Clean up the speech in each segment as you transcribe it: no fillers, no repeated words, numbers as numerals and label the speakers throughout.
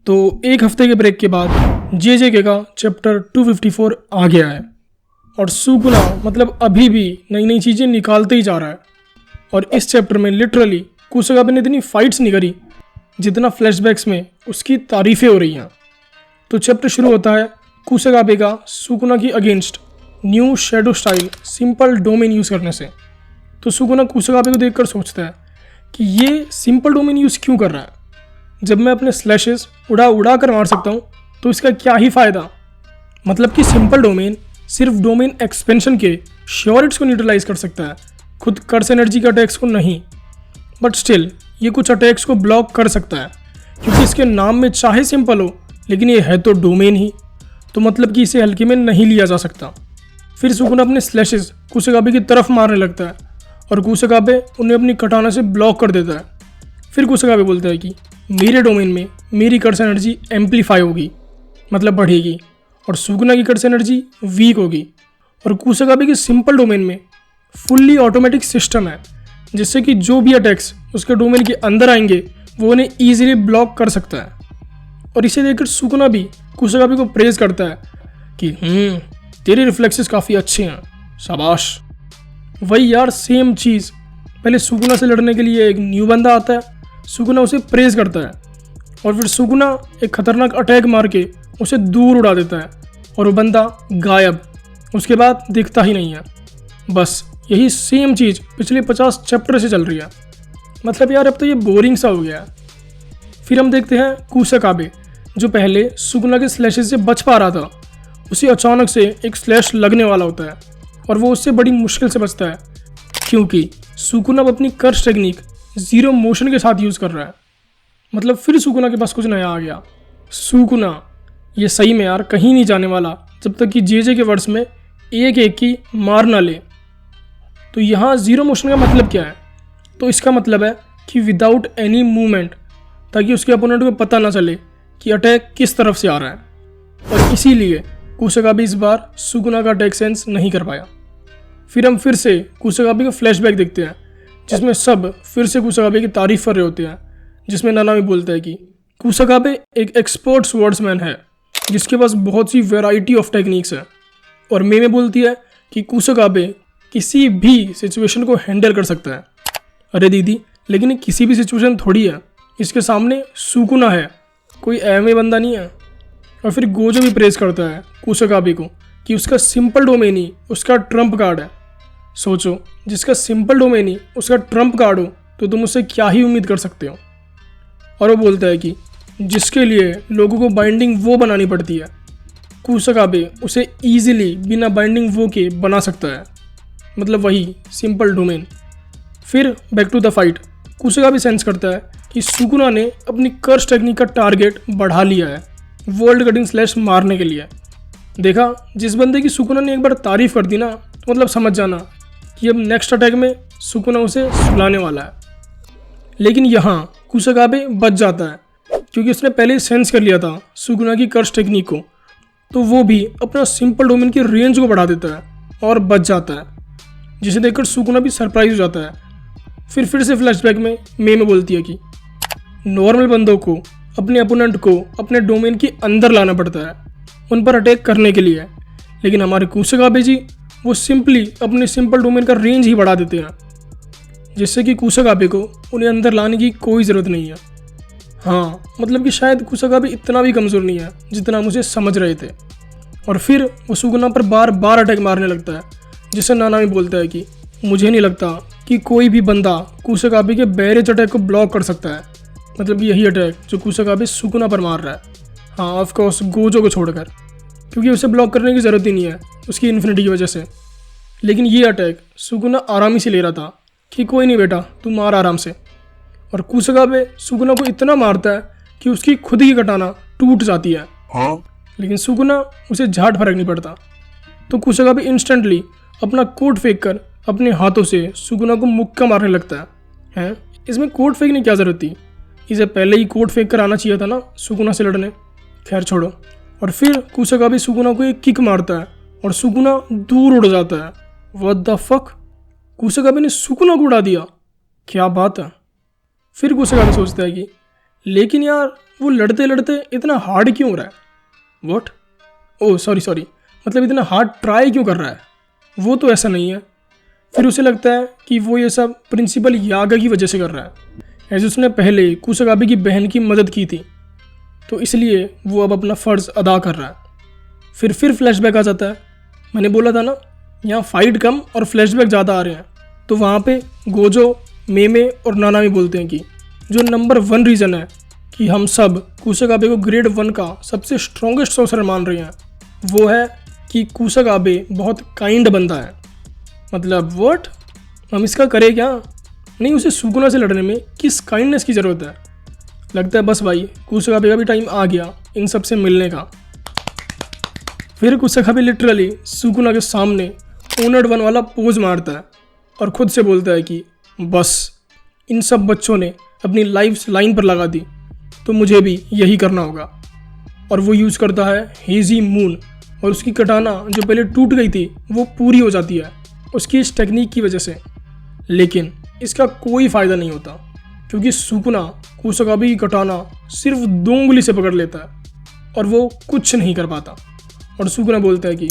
Speaker 1: तो एक हफ्ते के ब्रेक के बाद JJK का चैप्टर 254 आ गया है और सुकुना मतलब अभी भी नई नई चीज़ें निकालते ही जा रहा है। और इस चैप्टर में लिटरली कुसगाबे ने इतनी फाइट्स नहीं करी जितना फ्लैशबैक्स में उसकी तारीफ़ें हो रही हैं। तो चैप्टर शुरू होता है कुसगाबे का सुकुना की against new shadow style simple domain use करने से। तो सुकुना कुसगाबे को देखकर सोचता है कि ये सिंपल डोमेन यूज़ क्यों कर रहा है, जब मैं अपने स्लैशेस उड़ा उड़ा कर मार सकता हूँ तो इसका क्या ही फ़ायदा। मतलब कि सिंपल डोमेन सिर्फ डोमेन एक्सपेंशन के श्योरिट्स को न्यूट्रलाइज कर सकता है, खुद कर्स एनर्जी के अटैक्स को नहीं। बट स्टिल ये कुछ अटैक्स को ब्लॉक कर सकता है क्योंकि इसके नाम में चाहे सिंपल हो लेकिन ये है तो डोमेन ही, तो मतलब कि इसे हल्के में नहीं लिया जा सकता। फिर सुकुना अपने स्लैशेस कुसगाबे की तरफ मारने लगता है और कुसगाबे उन्हें अपनी कटाना से ब्लॉक कर देता है। फिर कुसगाबे बोलता है कि मेरे डोमेन में मेरी कर्स एनर्जी एम्पलीफाई होगी, मतलब बढ़ेगी, और सुकुना की कर्स एनर्जी वीक होगी। और कुसगाबे के सिंपल डोमेन में फुल्ली ऑटोमेटिक सिस्टम है जिससे कि जो भी अटैक्स उसके डोमेन के अंदर आएंगे वो उन्हें ईजिली ब्लॉक कर सकता है। और इसे देखकर सुकुना भी कुसगाबे को प्रेज करता है कि तेरे रिफ्लेक्सेस काफ़ी अच्छे हैं, शाबाश। वही यार सेम चीज़, पहले सुकुना से लड़ने के लिए एक न्यू बंदा आता है, सुकुना उसे प्रेज करता है और फिर सुकुना एक खतरनाक अटैक मार के उसे दूर उड़ा देता है और वो बंदा गायब, उसके बाद दिखता ही नहीं है। बस यही सेम चीज़ पिछले 50 चैप्टर से चल रही है। मतलब यार अब तो ये बोरिंग सा हो गया है। फिर हम देखते हैं कुसगाबे जो पहले सुकुना के स्लैशेस से बच पा रहा था, उसे अचानक से एक स्लैश लगने वाला होता है और वो उससे बड़ी मुश्किल से बचता है क्योंकि सुकुना अब अपनी कर्स टेक्निक जीरो मोशन के साथ यूज़ कर रहा है। मतलब फिर सुकुना के पास कुछ नया आ गया। सुकुना ये सही में यार कहीं नहीं जाने वाला जब तक कि JJ के वर्ड्स में एक एक की मार ना ले। तो यहाँ जीरो मोशन का मतलब क्या है? तो इसका मतलब है कि विदाउट एनी मूवमेंट, ताकि उसके अपोनेंट को पता ना चले कि अटैक किस तरफ से आ रहा है। और इसीलिए कुसगाबे इस बार सुकुना का अटैक सेंस नहीं कर पाया। फिर हम फिर से कुसगाबे का फ्लैशबैक देखते हैं जिसमें सब फिर से कुसगाबे की तारीफ कर रहे होते हैं, जिसमें नानामी बोलता है कि कुसगाबे एक एक्सपर्ट स्वर्ड्समैन है जिसके पास बहुत सी वैरायटी ऑफ टेक्निक्स है। और मेमे बोलती है कि कुसगाबे किसी भी सिचुएशन को हैंडल कर सकता है। अरे दीदी, लेकिन ये किसी भी सिचुएशन थोड़ी है, इसके सामने सुकुना है, कोई एमए बंदा नहीं है। और फिर गोजो भी प्रेस करता है कुसगाबे को कि उसका सिंपल डोमेन ही उसका ट्रम्प कार्ड है। सोचो, जिसका सिंपल डोमेन ही उसका ट्रम्प कार्ड हो तो तुम उससे क्या ही उम्मीद कर सकते हो। और वो बोलता है कि जिसके लिए लोगों को बाइंडिंग वो बनानी पड़ती है, कुसगाबे उसे ईजिली बिना बाइंडिंग वो के बना सकता है, मतलब वही सिंपल डोमेन। फिर बैक टू द फाइट, कुसगाबे सेंस करता है कि सुकुना ने अपनी कर्स टेक्निक का टारगेट बढ़ा लिया है वर्ल्ड कटिंग स्लैश मारने के लिए। देखा, जिस बंदे की सुकुना ने एक बार तारीफ कर दी ना तो मतलब समझ जाना कि अब नेक्स्ट अटैक में सुकुना उसे सुलाने वाला है। लेकिन यहाँ कुसगाबे बच जाता है क्योंकि उसने पहले ही सेंस कर लिया था सुकुना की कर्स टेक्निक को, तो वो भी अपना सिंपल डोमेन की रेंज को बढ़ा देता है और बच जाता है, जिसे देखकर सुकुना भी सरप्राइज हो जाता है। फिर से फ्लैशबैक में मेमे बोलती है कि नॉर्मल बंदों को अपने अपोनेंट को अपने डोमेन के अंदर लाना पड़ता है उन पर अटैक करने के लिए, लेकिन हमारे कुसगाबे जी वो सिंपली अपने सिंपल डोमेन का रेंज ही बढ़ा देते हैं, जिससे कि कुसगाबे को उन्हें अंदर लाने की कोई ज़रूरत नहीं है। हाँ, मतलब कि शायद कुसगाबे इतना भी कमज़ोर नहीं है जितना हम उसे समझ रहे थे। और फिर वो सुकुना पर बार बार अटैक मारने लगता है, जिससे नानामी बोलता है कि मुझे नहीं लगता कि कोई भी बंदा कुसगाबे के बैरेज अटैक को ब्लॉक कर सकता है, मतलब कि यही अटैक जो कुसगाबे सुकुना पर मार रहा है। हाँ, ऑफकोर्स गोजो को छोड़कर, क्योंकि उसे ब्लॉक करने की ज़रूरत ही नहीं है उसकी इन्फिनिटी की वजह से। लेकिन ये अटैक सुकुना आराम से ले रहा था कि कोई नहीं बेटा, तू मार आराम से। और कुसगाबे सुकुना को इतना मारता है कि उसकी खुद की कटाना टूट जाती है।
Speaker 2: हाँ?
Speaker 1: लेकिन सुकुना उसे झाट फर्क नहीं पड़ता, तो कुसगाबे इंस्टेंटली अपना कोट फेंक कर अपने हाथों से सुकुना को मुक्का मारने लगता है। हैं? इसमें कोट फेंकने की क्या ज़रूरत थी? इसे पहले ही कोट फेंक कर आना चाहिए था ना सुकुना से लड़ने। खैर छोड़ो। और फिर कुसगाबे सुकुना को एक किक मारता है और सुकुना दूर उड़ जाता है। व्हाट द फक, कुसगाबे ने सुकुना को उड़ा दिया, क्या बात है। फिर कुसगाबे सोचता है कि लेकिन यार वो लड़ते लड़ते इतना हार्ड क्यों हो रहा है? वॉट? ओह सॉरी, मतलब इतना हार्ड ट्राई क्यों कर रहा है? वो तो ऐसा नहीं है। फिर उसे लगता है कि वो ये सब प्रिंसिपल यागा की वजह से कर रहा है, ऐसे उसने पहले कुसगाबे की बहन की मदद की थी, तो इसलिए वो अब अपना फ़र्ज़ अदा कर रहा है। फिर फ्लैशबैक आ जाता है। मैंने बोला था ना, यहाँ फाइट कम और फ्लैशबैक ज़्यादा आ रहे हैं। तो वहाँ पे गोजो, मेमे और नानामी बोलते हैं कि जो नंबर 1 रीज़न है कि हम सब कुसगाबे को ग्रेड 1 का सबसे स्ट्रॉन्गेस्ट सोर्सर मान रहे हैं, वो है कि कुसगाबे बहुत काइंड बंदा है। मतलब व्हाट? हम इसका करें क्या? नहीं, उसे सुकुना से लड़ने में किस काइंडनेस की ज़रूरत है? लगता है बस भाई कुसगाबे का भी टाइम आ गया इन सब से मिलने का। फिर कुसगाबे लिटरली सुकुना के सामने ओनर 1 वाला पोज मारता है और खुद से बोलता है कि बस इन सब बच्चों ने अपनी लाइफ लाइन पर लगा दी, तो मुझे भी यही करना होगा। और वो यूज़ करता है हेजी मून, और उसकी कटाना जो पहले टूट गई थी वो पूरी हो जाती है उसकी इस टेक्निक की वजह से। लेकिन इसका कोई फ़ायदा नहीं होता, क्योंकि सुकुना कुसगाबे की कटाना सिर्फ 2 उंगली से पकड़ लेता है और वो कुछ नहीं कर पाता। और सुकुना बोलता है कि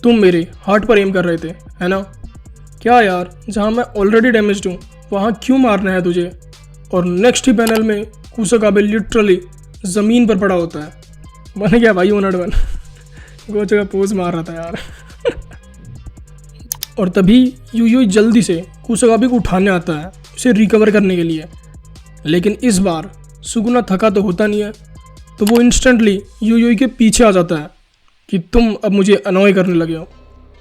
Speaker 1: तुम मेरे हार्ट पर एम कर रहे थे, है ना? क्या यार, जहाँ मैं ऑलरेडी डैमेज्ड हूँ वहाँ क्यों मारना है तुझे? और नेक्स्ट ही पैनल में कुसगाबे लिटरली ज़मीन पर पड़ा होता है। बन गया भाई ओनर 1। गोचो का पोज मार रहा था यार। और तभी यूयुई जल्दी से कुसगाबे को उठाने आता है उसे रिकवर करने के लिए। लेकिन इस बार सुकुना थका तो होता नहीं है, तो वो इंस्टेंटली यूयुई के पीछे आ जाता है कि तुम अब मुझे अनॉय करने लगे हो,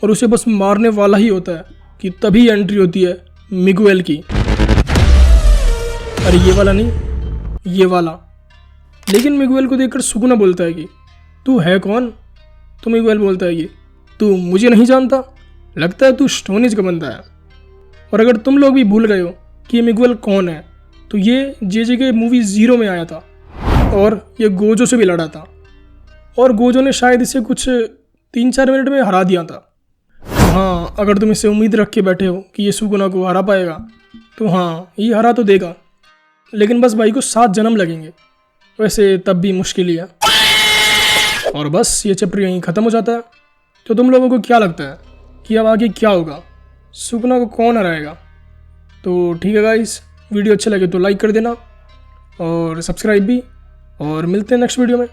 Speaker 1: और उसे बस मारने वाला ही होता है कि तभी एंट्री होती है मिगुएल की। अरे ये वाला नहीं, ये वाला। लेकिन मिगुएल को देखकर सुकुना बोलता है कि तू है कौन? तो मिगुएल बोलता है कि तू मुझे नहीं जानता, लगता है तू स्टोन एज का बंदा है। और अगर तुम लोग भी भूल गए हो कि ये मिगुएल कौन है, तो ये जे के मूवी 0 में आया था और ये गोजो से भी लड़ा था, और गोजो ने शायद इसे कुछ 3-4 मिनट में हरा दिया था। हाँ, अगर तुम इससे उम्मीद रख के बैठे हो कि ये सुकुना को हरा पाएगा, तो हाँ, ये हरा तो देगा, लेकिन बस भाई को 7 जन्म लगेंगे। वैसे तब भी मुश्किल ही है। और बस ये चैप्टर यहीं ख़त्म हो जाता है। तो तुम लोगों को क्या लगता है कि अब आगे क्या होगा? सुकुना को कौन हराएगा? तो ठीक है गाइस, वीडियो अच्छा लगे तो लाइक कर देना और सब्सक्राइब भी, और मिलते हैं नेक्स्ट वीडियो में।